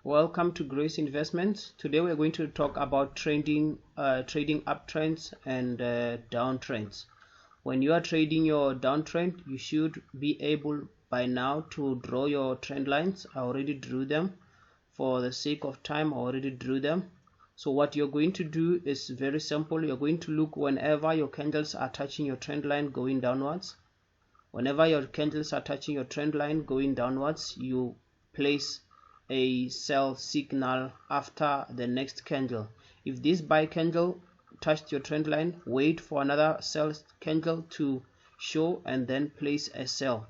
Welcome to Grace Investments. Today we're going to talk about trading uptrends and downtrends. When you are trading your downtrend, you should be able by now to draw your trend lines. I already drew them. For the sake of time, I already drew them. So what you're going to do is very simple. You're going to look whenever your candles are touching your trend line going downwards. Whenever your candles are touching your trend line going downwards, you place a sell signal after the next candle. If this buy candle touched your trend line, wait for another sell candle to show and then place a sell.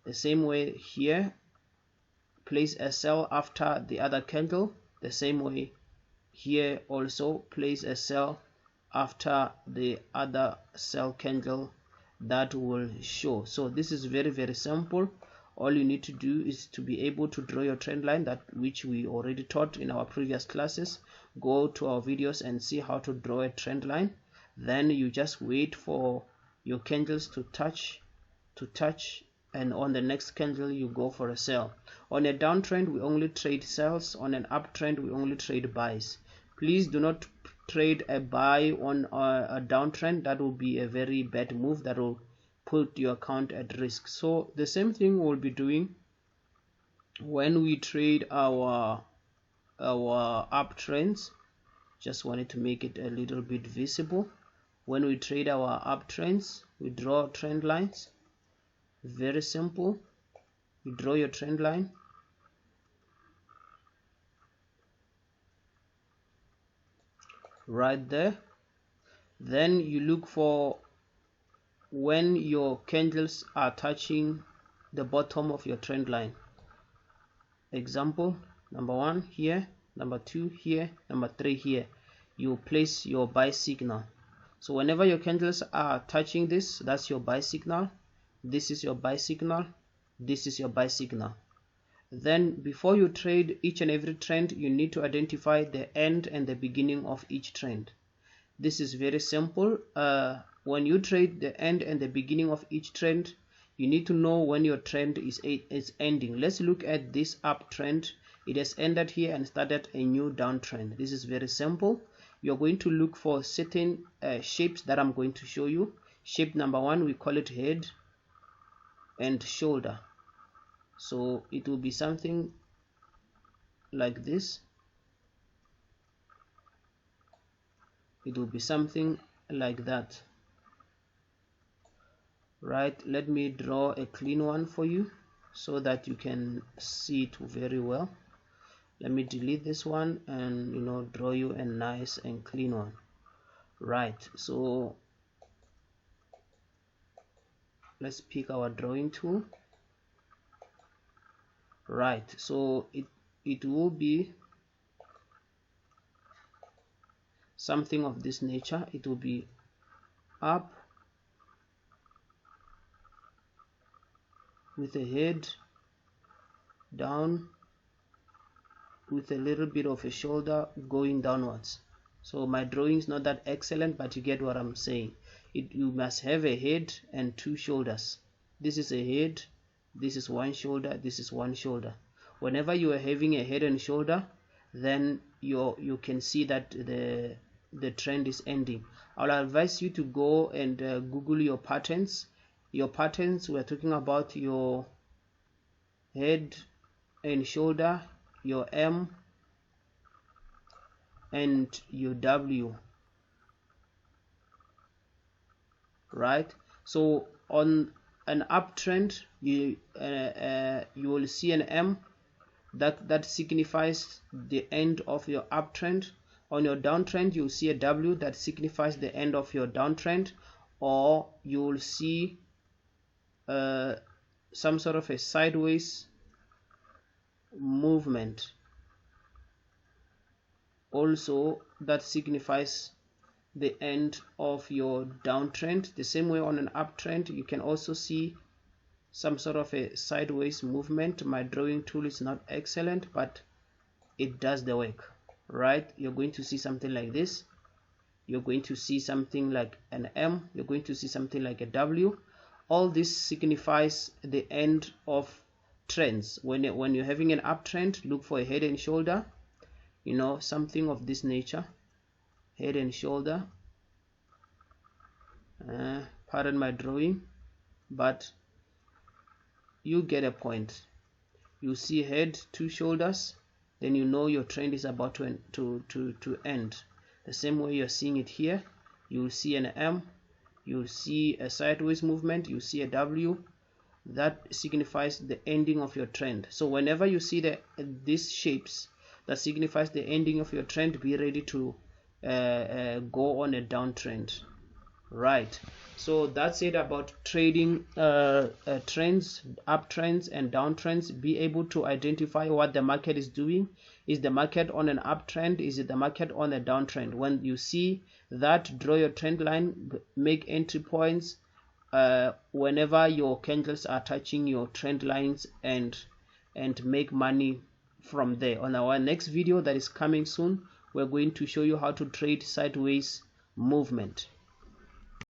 The same way here, place a sell after the other candle. The same way here also, place a sell after the other sell candle that will show. So this is very simple. All you need to do is to be able to draw your trend line, that which we already taught in our previous classes. Go to our videos and see how to draw a trend line. Then you just wait for your candles to touch, and on the next candle you go for a sell. On a downtrend we only trade sells. On an uptrend we only trade buys. Please do not trade a buy on a downtrend. That will be a very bad move that will put your account at risk. So the same thing we'll be doing when we trade our uptrends. Just wanted to make it a little bit visible. When we trade our uptrends, we draw trend lines. Very simple. You draw your trend line. Right there. Then you look for when your candles are touching the bottom of your trend line. Example, number 1 here, number 2 here, number 3 here. You place your buy signal. So whenever your candles are touching this, that's your buy signal. This is your buy signal. This is your buy signal. Then before you trade each and every trend, you need to identify the end and the beginning of each trend. This is very simple. When you trade the end and the beginning of each trend, you need to know when your trend is ending. Let's look at this uptrend. It has ended here and started a new downtrend. This is very simple. You're going to look for certain shapes that I'm going to show you. Shape number 1, we call it head and shoulder. So it will be something like this. It will be something like that. Right, let me draw a clean one for you so that you can see it very well. Let me delete this one and draw you a nice and clean one. Right, so let's pick our drawing tool. Right, so it will be something of this nature. It will be up with a head, down with a little bit of a shoulder going downwards. So my drawing is not that excellent, but you get what I'm saying. You must have a head and 2 shoulders. This is a head, this is 1 shoulder, this is 1 shoulder. Whenever you are having a head and shoulder, then you can see that the trend is ending. I'll advise you to go and Google your patterns. Your patterns, we're talking about your head and shoulder, your M and your W. Right, so on an uptrend you will see an M that signifies the end of your uptrend. On your downtrend you'll see a W that signifies the end of your downtrend, or you'll see some sort of a sideways movement also that signifies the end of your downtrend. The same way on an uptrend you can also see some sort of a sideways movement. My drawing tool is not excellent, but it does the work. Right, you're going to see something like this. You're going to see something like an M. You're going to see something like a W. All this signifies the end of trends. When you're having an uptrend, look for a head and shoulder, you know, something of this nature, head and shoulder. Pardon my drawing, but you get a point. You see head, two shoulders, then you know your trend is about to end. The same way you're seeing it here, you'll see an M, you'll see a sideways movement, you see a W. That signifies the ending of your trend. So whenever you see these shapes that signifies the ending of your trend, be ready to go on a downtrend. Right, so that's it about trading trends, uptrends and downtrends. Be able to identify what the market is doing. Is the market on an uptrend? Is it the market on a downtrend? When you see that, draw your trend line, make entry points whenever your candles are touching your trend lines, and make money from there. On our next video that is coming soon, we're going to show you how to trade sideways movement.